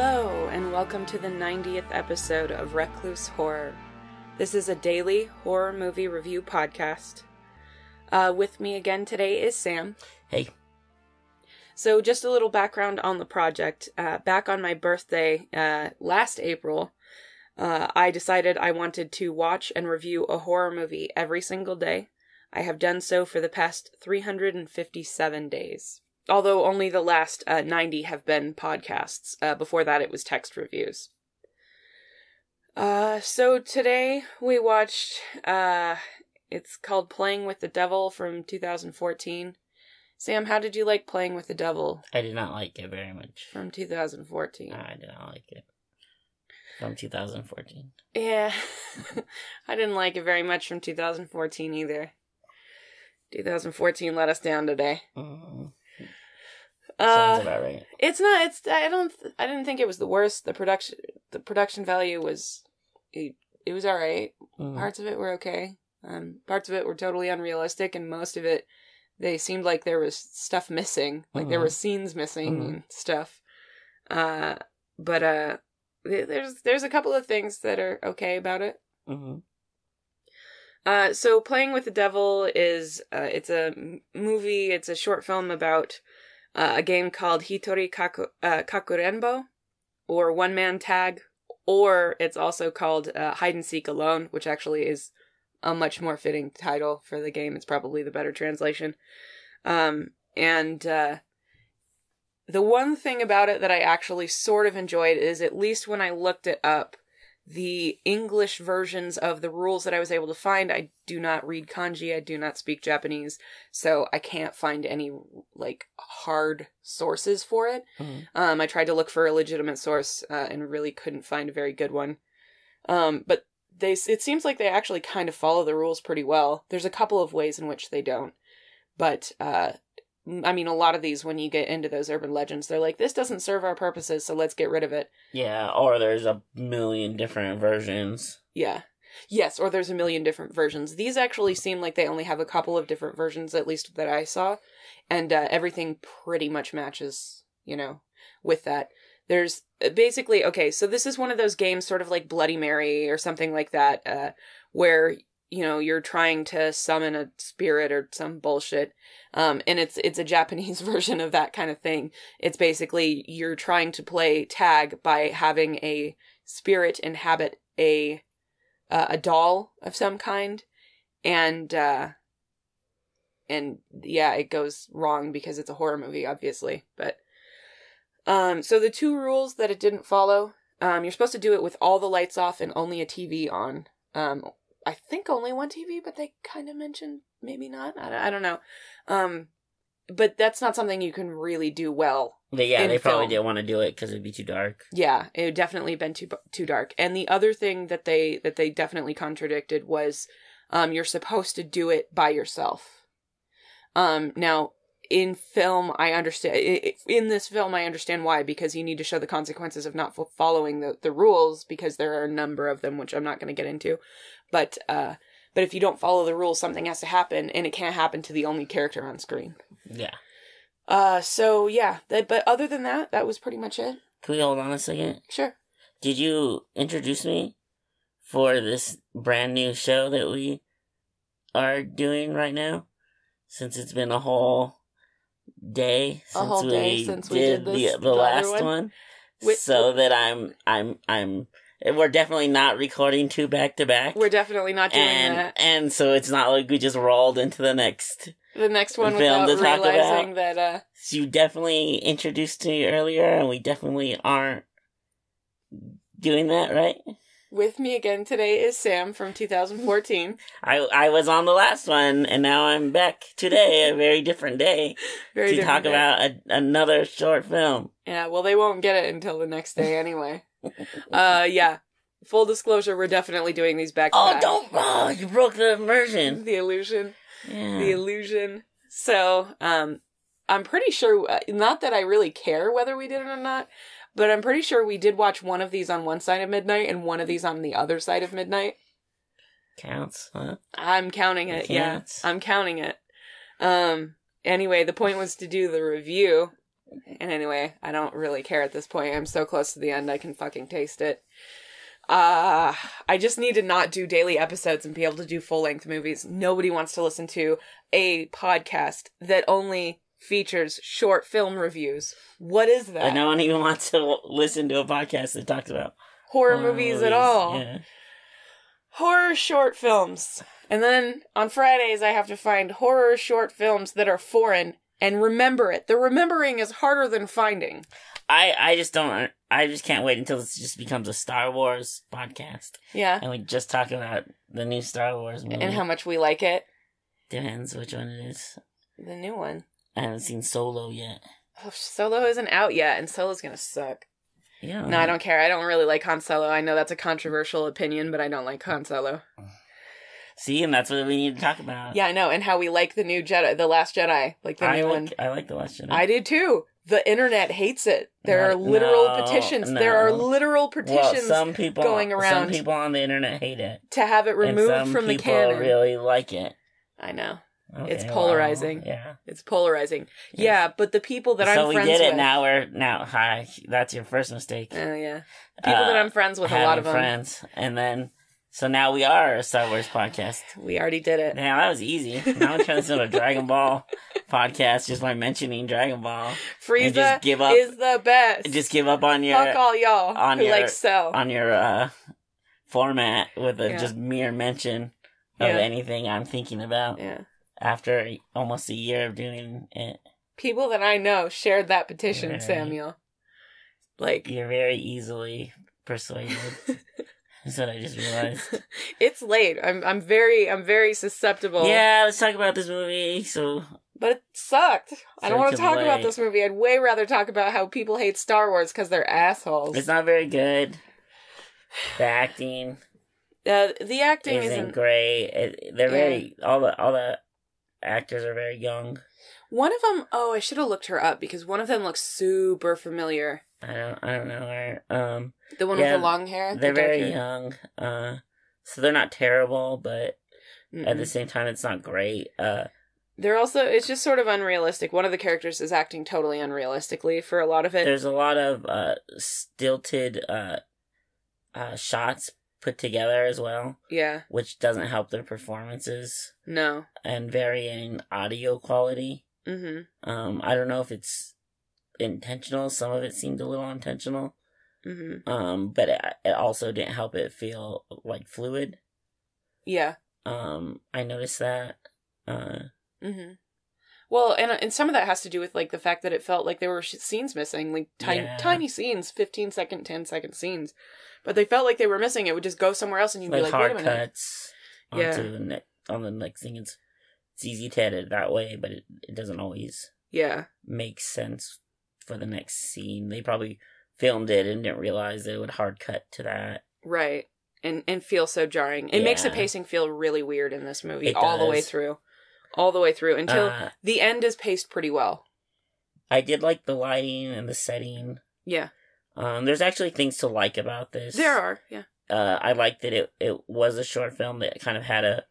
Hello, and welcome to the 90th episode of Recluse Horror. This is a daily horror movie review podcast. With me again today is Sam. Hey. So just a little background on the project. Back on my birthday last April, I decided I wanted to watch and review a horror movie every single day. I have done so for the past 357 days. Although only the last 90 have been podcasts. Before that, it was text reviews. So today we watched, it's called Playing with the Devil from 2014. Sam, how did you like Playing with the Devil? I did not like it very much. From 2014. I did not like it. From 2014. Yeah. I didn't like it very much from 2014 either. 2014 let us down today. Mm. Sounds about right. It's not. I didn't think it was the worst. The production value was. It was all right. Mm. Parts of it were okay. Parts of it were totally unrealistic, and most of it, they seemed like there was stuff missing. Like there were scenes missing and stuff. But there's a couple of things that are okay about it. Mm-hmm. So Playing with the Devil is it's a movie. It's a short film about. A game called Hitori Kakurenbo, or One Man Tag, or it's also called Hide and Seek Alone, which actually is a much more fitting title for the game. It's probably the better translation. The one thing about it that I actually sort of enjoyed is, at least when I looked it up, the English versions of the rules that I was able to find. I do not read kanji, I do not speak Japanese, so I can't find any, hard sources for it. I tried to look for a legitimate source, and really couldn't find a very good one. But it seems like they actually kind of follow the rules pretty well. There's a couple of ways in which they don't. But, a lot of these, when you get into those urban legends, they're like, this doesn't serve our purposes, so let's get rid of it. Yeah, or there's a million different versions. Yeah. Yes, or there's a million different versions. These actually seem like they only have a couple of different versions, at least that I saw, and everything pretty much matches, with that. There's basically, okay, so this is one of those games sort of like Bloody Mary or something like that, where you're trying to summon a spirit or some bullshit. And it's a Japanese version of that kind of thing. It's basically you're trying to play tag by having a spirit inhabit a doll of some kind. And yeah, it goes wrong because it's a horror movie, obviously. But, so the two rules that it didn't follow, you're supposed to do it with all the lights off and only a TV on. I think only one TV, but they kind of mentioned maybe not. I don't know. But that's not something you can really do well. Yeah, they probably didn't want to do it because it'd be too dark. Yeah, it would definitely been too dark. And the other thing that they definitely contradicted was, you're supposed to do it by yourself. Now, in film, I understand. In this film, I understand why, because you need to show the consequences of not following the rules, because there are a number of them, which I'm not going to get into. But if you don't follow the rules, something has to happen, and it can't happen to the only character on screen. Yeah. So yeah. But other than that, that was pretty much it. Can we hold on a second? Sure. Did you introduce me for this brand new show that we are doing right now? Since it's been a whole day since we did the last one. So that we're definitely not recording two back to back. We're definitely not doing that. And so it's not like we just rolled into the next one film without to talk realizing about. That So you definitely introduced to me earlier, and we definitely aren't doing that, right? With me again today is Sam from 2014. I was on the last one, and now I'm back today, a very different day, to talk about another short film. Yeah, well, they won't get it until the next day anyway. Yeah. Full disclosure, we're definitely doing these back to back. Oh, you broke the immersion. The illusion. Yeah. The illusion. So, I'm pretty sure, not that I really care whether we did it or not, but I'm pretty sure we did watch one of these on one side of midnight and one of these on the other side of midnight. Counts, huh? I'm counting it, yeah. I'm counting it. Anyway, the point was to do the review. And anyway, I don't really care at this point. I'm so close to the end, I can fucking taste it. I just need to not do daily episodes and be able to do full-length movies. Nobody wants to listen to a podcast that only features short film reviews. What is that? And no one even wants to listen to a podcast that talks about horror movies at all. Yeah. Horror short films. And then on Fridays, I have to find horror short films that are foreign and remember it. The remembering is harder than finding. I just can't wait until it just becomes a Star Wars podcast. Yeah. And we just talk about the new Star Wars movie. And how much we like it. Depends which one it is. The new one. I haven't seen Solo yet. Oh, Solo isn't out yet, and Solo's gonna suck. Yeah. No, I don't care. I don't really like Han Solo. I know that's a controversial opinion, but I don't like Han Solo. See, and that's what we need to talk about. Yeah, I know, and how we like the new Jedi, The Last Jedi, like the new one. I like The Last Jedi. I did too. The internet hates it. There are literal petitions. No. There are literal petitions some people, going around. Some people on the internet hate it. To have it removed from the canon. Some people really like it. I know. Okay, it's polarizing. Well, yeah. It's polarizing. Yes. Yeah, but the people that I'm friends with... So we did it, now hi, that's your first mistake. Oh, yeah. People that I'm friends with, a lot of them. Friends, and then... So now we are a Star Wars podcast. We already did it. Now that was easy. Now I'm trying to start a Dragon Ball podcast just by mentioning Dragon Ball. Frieza is the best. Just give up on your... Fuck all y'all who like Cell. On your format with a just mere mention of anything I'm thinking about. Yeah. After almost a year of doing it. People that I know shared that petition, Samuel. Like... You're very easily persuaded. That's what I just realized. It's late. I'm very susceptible. Yeah, let's talk about this movie. But it sucked. I don't want to talk about this movie. I'd way rather talk about how people hate Star Wars because they're assholes. It's not very good. The acting. The acting isn't great. They're very all the actors are very young. One of them. Oh, I should have looked her up because one of them looks super familiar. I don't know her. The one with the long hair? They're very young. So they're not terrible, but at the same time, it's not great. They're also, it's just sort of unrealistic. One of the characters is acting totally unrealistically for a lot of it. There's a lot of stilted shots put together as well. Yeah. Which doesn't help their performances. No. And varying audio quality. Mm-hmm. I don't know if it's intentional. Some of it seemed a little intentional. Mm-hmm. But it also didn't help it feel like fluid. Yeah. I noticed that. Mm-hmm. Well, and some of that has to do with like the fact that it felt like there were scenes missing, like tiny scenes, 15-second, 10-second scenes, but they felt like they were missing. It would just go somewhere else, and you'd be like, "Wait a minute." Cuts onto on the next thing. It's easy to edit that way, but it doesn't always make sense for the next scene. They probably filmed it and didn't realize that it would hard cut to that. Right. And feel so jarring. It makes the pacing feel really weird in this movie all the way through. All the way through until the end is paced pretty well. I did like the lighting and the setting. Yeah. There's actually things to like about this. There are, yeah. I liked that it was a short film that kind of had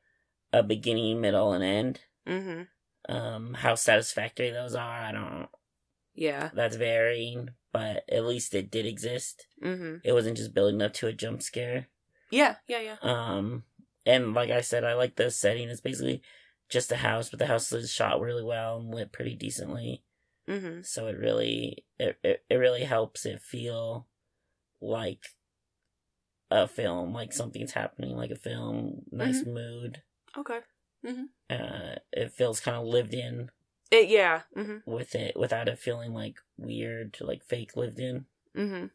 a beginning, middle, and end. Mm-hmm. How satisfactory those are, I don't know. Yeah. That's varying, but at least it did exist. Mm-hmm. It wasn't just building up to a jump scare. Yeah. And like I said, I like the setting. It's basically just a house, but the house is shot really well and lit pretty decently. Mm-hmm. So it really helps it feel like a film, like something's happening, like a film. Nice mood. Okay. Mm-hmm. It feels kind of lived in. With it, without it feeling like weird, like fake lived in. Mm-hmm.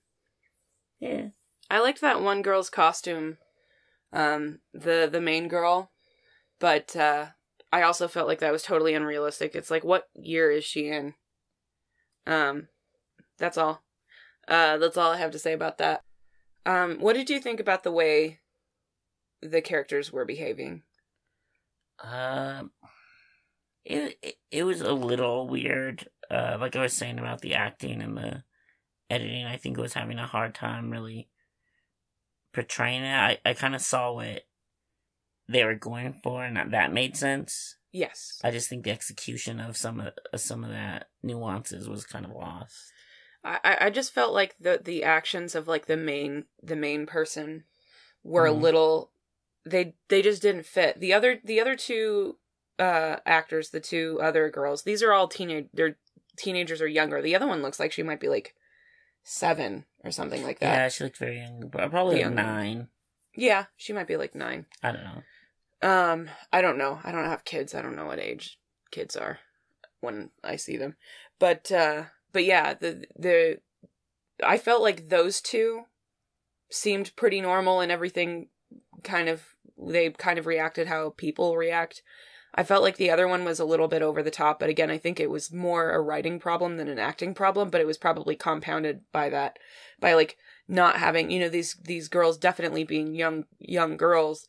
Yeah. I liked that one girl's costume, the main girl, but I also felt like that was totally unrealistic. It's like, what year is she in? That's all. That's all I have to say about that. What did you think about the way the characters were behaving? It was a little weird. Like I was saying about the acting and the editing, I think it was having a hard time really portraying it. I kind of saw what they were going for, and that made sense. Yes. I just think the execution of some of that nuances was kind of lost. I just felt like the actions of like the main person were a Mhm. little, they just didn't fit. The other two actors, the two other girls, these are all they're teenagers or younger. The other one looks like she might be like 7 or something like that. Yeah, she looked very young, but probably like Young. 9. Yeah, she might be like 9. I don't know. I don't know. I don't have kids. I don't know what age kids are when I see them. But yeah, I felt like those two seemed pretty normal and everything they kind of reacted how people react. I felt like the other one was a little bit over the top, but again, I think it was more a writing problem than an acting problem, but it was probably compounded by that, by like not having, these girls definitely being young girls,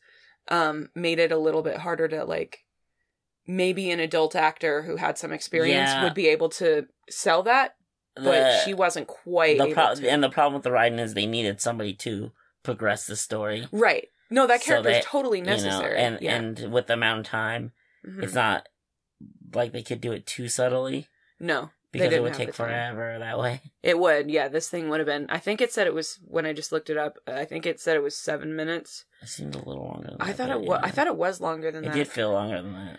made it a little bit harder to like, maybe an adult actor who had some experience would be able to sell that, but she wasn't quite able to. And the problem with the writing is they needed somebody to progress the story. Right. No, that character is totally necessary. And with the amount of time, it's not like they could do it too subtly. No. Because it would take forever that way. It would, yeah. This thing would have been, I think it said it was, when I just looked it up, I think it said it was 7 minutes. It seemed a little longer than that. I thought it was longer than that. It did feel longer than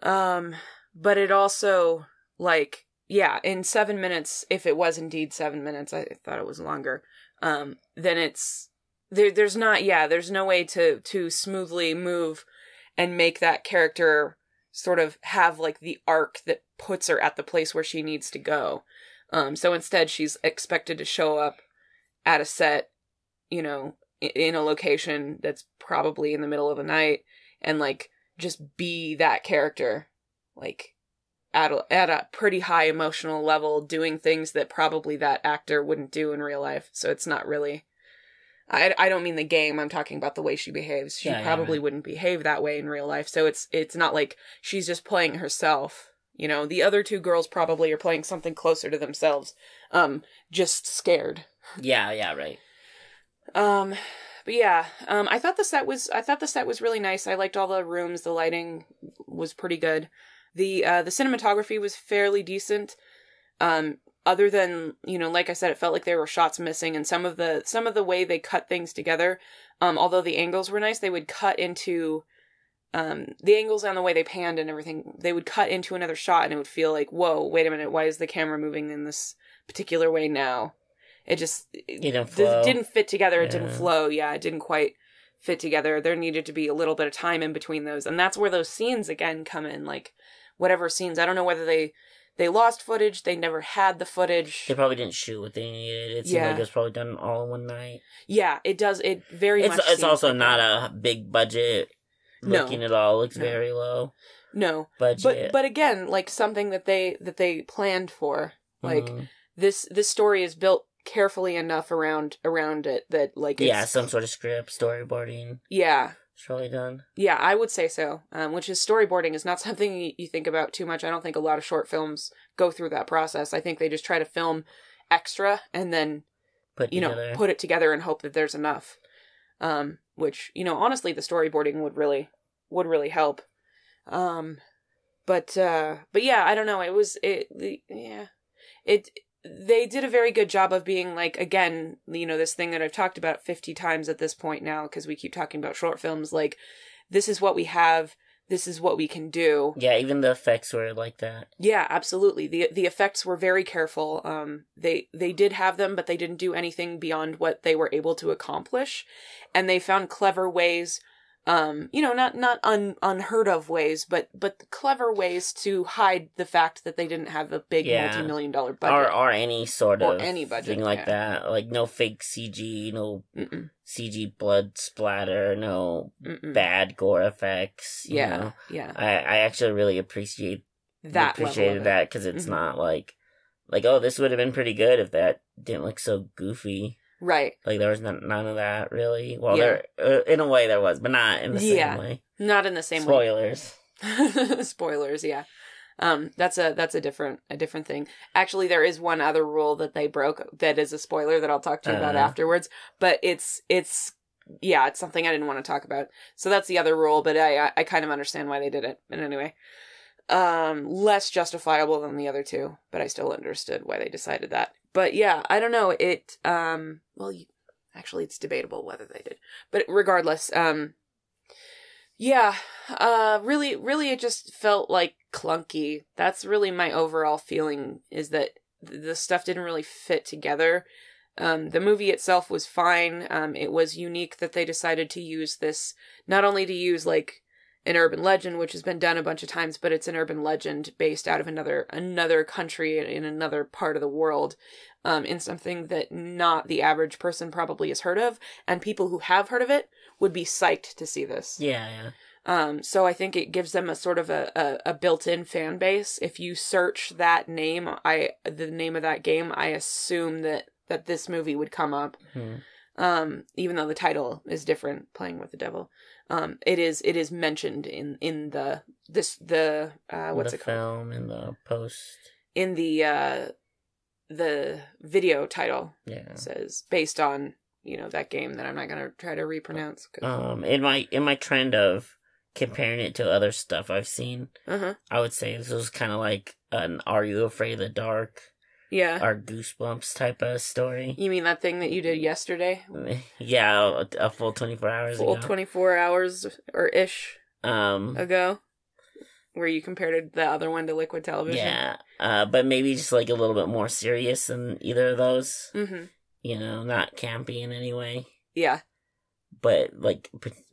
that. But it also, like, yeah, in 7 minutes, if it was indeed 7 minutes, I thought it was longer, then it's, there's no way to smoothly move and make that character sort of have, like, the arc that puts her at the place where she needs to go. So instead, she's expected to show up at a set, in a location that's probably in the middle of the night, and, like, just be that character, like, at a pretty high emotional level, doing things that probably that actor wouldn't do in real life. So it's not really... I don't mean the game, I'm talking about the way she behaves. She probably wouldn't behave that way in real life, so it's not like she's just playing herself. The other two girls probably are playing something closer to themselves, just scared. Yeah, right. But yeah, I thought the set was really nice. I liked all the rooms, the lighting was pretty good. The cinematography was fairly decent. Other than, like I said, it felt like there were shots missing, and some of the way they cut things together, although the angles were nice, they would cut into, the angles and the way they panned and everything, they would cut into another shot, and it would feel like, whoa, wait a minute, why is the camera moving in this particular way now? It didn't fit together, it didn't flow, it didn't quite fit together. There needed to be a little bit of time in between those, and that's where those scenes, again, come in, like, whatever scenes, I don't know whether they lost footage. They never had the footage. They probably didn't shoot what they needed. It seemed like it was probably done all in one night. Yeah, it does. It very much. It's also not a big budget. Looking at all, looks very low. No, budget. But again, like something that they planned for. Like this story is built carefully enough around it that like some sort of script, storyboarding. Yeah. It's probably done. Yeah, I would say so. Which is, storyboarding is not something you think about too much. I don't think a lot of short films go through that process. I think they just try to film extra and then, put it together and hope that there's enough. Which, honestly, the storyboarding would really help. But yeah, I don't know. They did a very good job of being like, again, this thing that I've talked about 50 times at this point now, because we keep talking about short films, like, this is what we have, this is what we can do. Yeah, even the effects were like that. Yeah, absolutely. The effects were very careful. They did have them, but they didn't do anything beyond what they were able to accomplish. And they found clever ways, not unheard of ways, but clever ways to hide the fact that they didn't have a big multi-million-dollar budget. Or any sort of any budget, thing like that. Like, no fake CG, no CG blood splatter, no bad gore effects. Yeah. I actually really appreciated that, because it's not like, oh, this would have been pretty good if that didn't look so goofy. Right. Like, there was none of that, really. Well, there, in a way there was, but not in the same way. Not in the same Spoilers. way. Spoilers, yeah. That's a different thing. Actually, there is one other rule that they broke that is a spoiler that I'll talk to you about afterwards, but it's yeah, it's something I didn't want to talk about. So that's the other rule, but I kind of understand why they did it. And anyway, less justifiable than the other two, but I still understood why they decided that. But yeah, I don't know. It, actually, it's debatable whether they did. But regardless, yeah, really it just felt like clunky. That's really my overall feeling, is that the stuff didn't really fit together. The movie itself was fine. It was unique that they decided to use this, not only to use like an urban legend, which has been done a bunch of times, but it's an urban legend based out of another country in another part of the world, in something that not the average person probably has heard of, and people who have heard of it would be psyched to see this. Yeah. So I think it gives them a sort of a built-in fan base. If you search that name, the name of that game, I assume that this movie would come up. Mm-hmm. Even though the title is different, Playing with the Devil. It is mentioned in the what's the it called? Film, in the post. In the video title. Yeah. It says based on, that game that I'm not gonna try to repronounce. In my trend of comparing it to other stuff I've seen, I would say this was kind of like an Are You Afraid of the Dark? Yeah. Or Goosebumps type of story. You mean that thing that you did yesterday? Yeah, a full 24 hours ago. Full 24 hours or ish ago? Where you compared the other one to Liquid Television? Yeah, but maybe just like a little bit more serious than either of those. Mm-hmm. Not campy in any way. Yeah. But like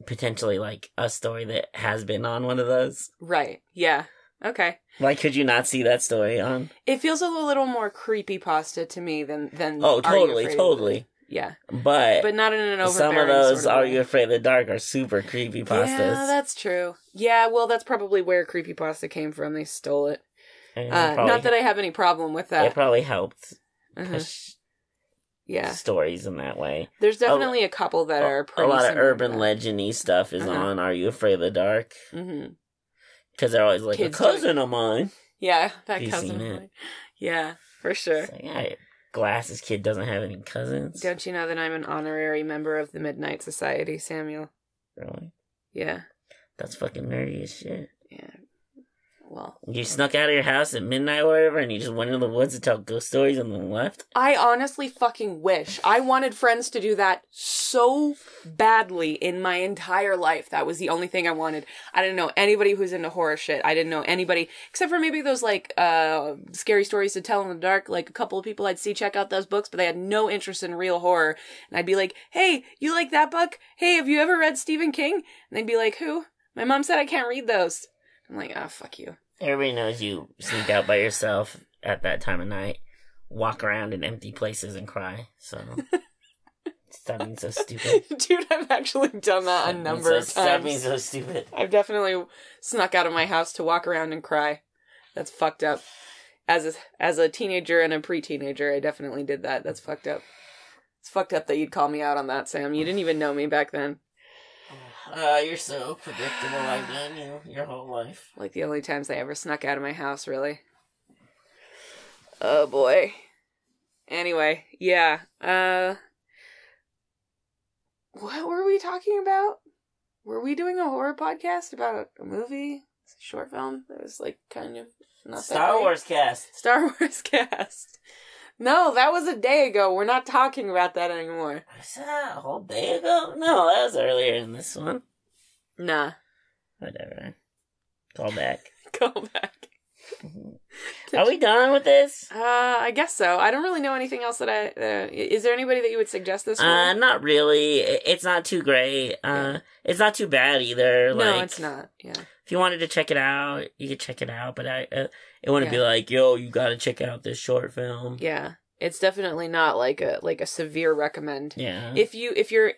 potentially like a story that has been on one of those. Right, yeah. Okay. Why could you not see that story on? It feels a little more creepypasta to me than Oh, totally. Yeah. But not in an overbearing some of those sort of Are You Afraid of the Dark are super creepypastas. Yeah, that's true. Yeah, well, that's probably where creepypasta came from. They stole it. Not that I have any problem with that. It probably helped push yeah. stories in that way. There's definitely a couple that are pretty a lot of similar urban legend-y stuff is on Are You Afraid of the Dark? Mm-hmm. Because they're always like, Kids a cousin of mine. Yeah, that Have cousin you of seen it? mine. Yeah, for sure. It's like, yeah, Glasses kid doesn't have any cousins. Don't you know that I'm an honorary member of the Midnight Society, Samuel? Really? Yeah. That's fucking nerdy as shit. Yeah. Well. You snuck out of your house at midnight or whatever, and you just went into the woods to tell ghost stories and then left? I honestly fucking wish. I wanted friends to do that so badly in my entire life. That was the only thing I wanted. I didn't know anybody who's into horror shit. I didn't know anybody, except for maybe those, like, scary stories to tell in the dark. Like, a couple of people I'd see check out those books, but they had no interest in real horror. And I'd be like, hey, you like that book? Hey, have you ever read Stephen King? And they'd be like, who? My mom said I can't read those. I'm like, oh, fuck you. Everybody knows you sneak out by yourself at that time of night, walk around in empty places and cry, so... Stop being so stupid. Dude, I've actually done that a number of times. Stop being so stupid. I've definitely snuck out of my house to walk around and cry. That's fucked up. As a teenager and a pre-teenager, I definitely did that. That's fucked up. It's fucked up that you'd call me out on that, Sam. You didn't even know me back then. You're so predictable. I've known you your whole life. Like the only times I ever snuck out of my house, really. Oh, boy. Anyway, yeah. What were we talking about? Were we doing a horror podcast about a movie? A short film? That was, like, kind of not that Star Wars cast. Star Wars cast. No, that was a day ago. We're not talking about that anymore. Was that a whole day ago? No, that was earlier in this one. Nah. Whatever. Call back. Call back. Are we done with this? I guess so. I don't really know anything else that is there anybody that you would suggest this for? Not really. It's not too great. It's not too bad either. No, it's not. Yeah. If you wanted to check it out, you could check it out, but it wouldn't be like, yo, you gotta check out this short film. Yeah. It's definitely not like a severe recommend. Yeah. If you're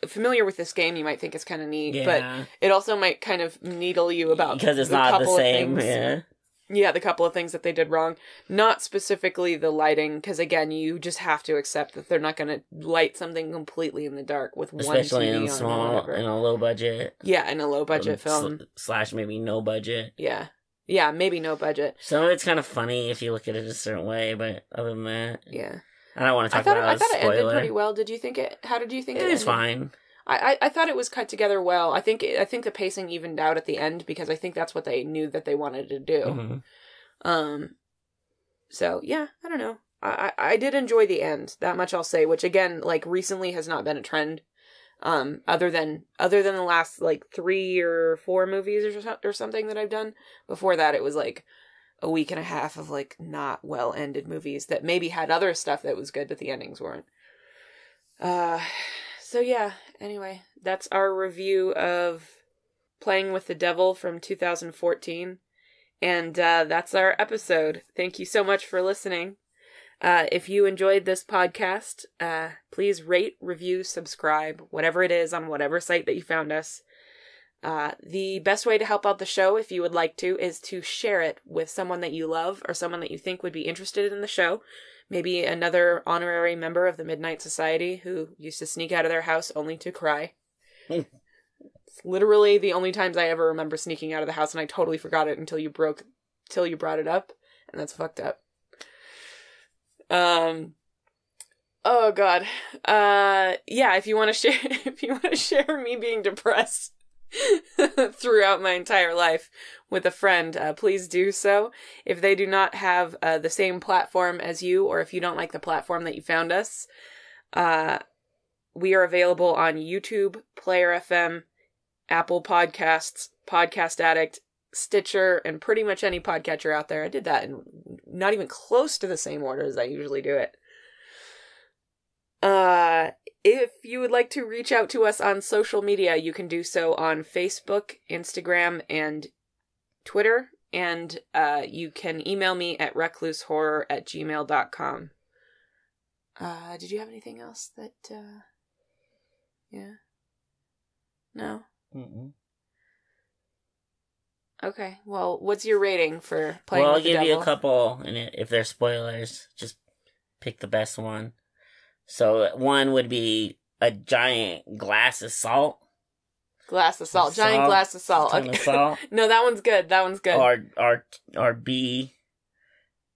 familiar with this game, you might think it's kind of neat, but it also might kind of needle you about because it's not the same. Yeah, the couple of things that they did wrong. Not specifically the lighting, because again, you just have to accept that they're not going to light something completely in the dark with especially one TV in small, in a low budget. Yeah, in a low budget film. Slash maybe no budget. Yeah. Yeah, maybe no budget. Some of it's kind of funny if you look at it a certain way, but other than that... Yeah. I don't want to talk about it. I thought it ended pretty well. Did you think it... How did you think it ended? It was fine. I thought it was cut together well. I think the pacing evened out at the end because I think that's what they knew that they wanted to do. Mm-hmm. So yeah, I don't know. I did enjoy the end. That much I'll say, which again, like recently has not been a trend. Other than the last like 3 or 4 movies or something that I've done. Before that, it was like a week and a half of like not well ended movies that maybe had other stuff that was good, but the endings weren't. So yeah, anyway, that's our review of Playing with the Devil from 2014. And that's our episode. Thank you so much for listening. If you enjoyed this podcast, please rate, review, subscribe, whatever it is on whatever site that you found us. The best way to help out the show, if you would like to, is to share it with someone that you love or someone that you think would be interested in the show. Maybe another honorary member of the Midnight Society who used to sneak out of their house only to cry. It's literally the only times I ever remember sneaking out of the house, and I totally forgot it until you brought it up, and that's fucked up. Oh god. Yeah, if you want to share me being depressed throughout my entire life with a friend, please do so. If they do not have the same platform as you, or if you don't like the platform that you found us, we are available on YouTube, Player FM, Apple Podcasts, Podcast Addict, Stitcher, and pretty much any podcatcher out there. I did that in not even close to the same order as I usually do it. If you would like to reach out to us on social media, you can do so on Facebook, Instagram, and Twitter. And you can email me at reclusehorror@gmail.com. Did you have anything else that, yeah? No? Mm-mm. Okay, well, what's your rating for Playing Well, with the I'll give Devil? you a couple, and if they're spoilers, just pick the best one. So, one would be a giant glass of salt. Glass of salt. Giant glass of salt. Ton of salt. No, that one's good. That one's good. Or B,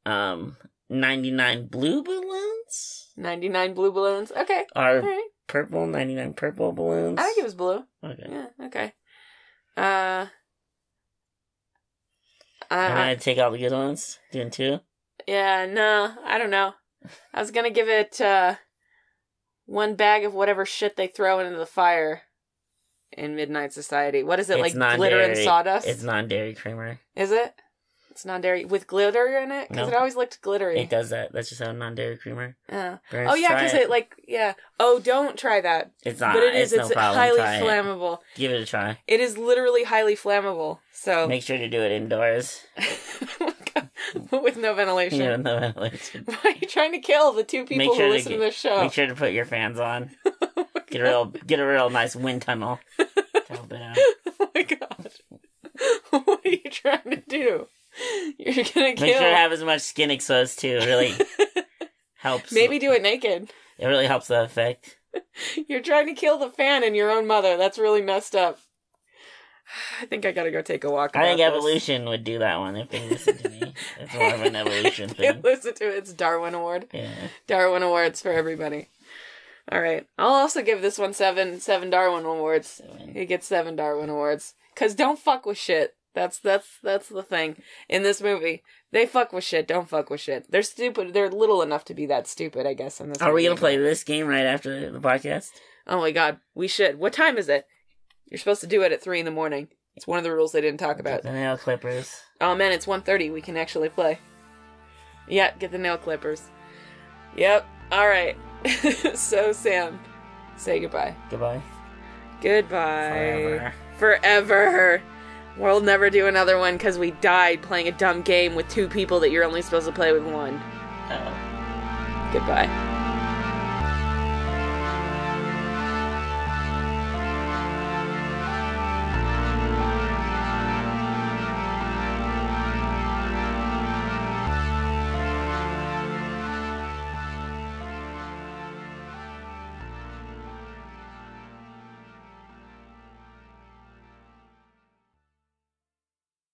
99 blue balloons? 99 blue balloons. Okay. Or all right. purple, 99 purple balloons? I think it was blue. Okay. Yeah, okay. And I take all the good ones? Doing 2? Yeah, no, I don't know. I was gonna give it, 1 bag of whatever shit they throw into the fire in Midnight Society. What is it, It's like glitter and sawdust? It's non-dairy creamer. Is it? It's non-dairy with glitter in it? Because No. it always looked glittery. It does that. That's just a non-dairy creamer. Oh, Burns, yeah, try because it, like, yeah. Oh, don't try that. It's not. But it is. It's no problem. Highly Try it. flammable. Give it a try. It is literally highly flammable. So Make sure to do it indoors. with no ventilation. Yeah, no ventilation. Why are you trying to kill the 2 people who listen to this show? Make sure to put your fans on. Get a real nice wind tunnel to help it out. Oh my god. What are you trying to do? You're gonna kill... Make sure to have as much skin exposed too. It really helps. Maybe do it naked. It really helps the effect. You're trying to kill the fan and your own mother. That's really messed up. I think I gotta go take a walk. I think about evolution would do that one if they listen to me. It's more of an evolution this. thing. Listen to it. It's Darwin Award. Yeah. Darwin Awards for everybody. All right. I'll also give this one seven Darwin Awards. It gets 7 Darwin Awards. Cause don't fuck with shit. That's the thing in this movie. They fuck with shit. Don't fuck with shit. They're stupid. They're little enough to be that stupid, I guess. In this. Are we gonna play this game right after the podcast? Oh my god, we should. What time is it? You're supposed to do it at 3 a.m. It's one of the rules they didn't talk about. The nail clippers. Oh man, it's 1:30. We can actually play. Yeah, get the nail clippers. Yep. All right. So Sam, say goodbye. Goodbye. Goodbye. Forever. We'll never do another one because we died playing a dumb game with 2 people that you're only supposed to play with 1. Oh. Goodbye.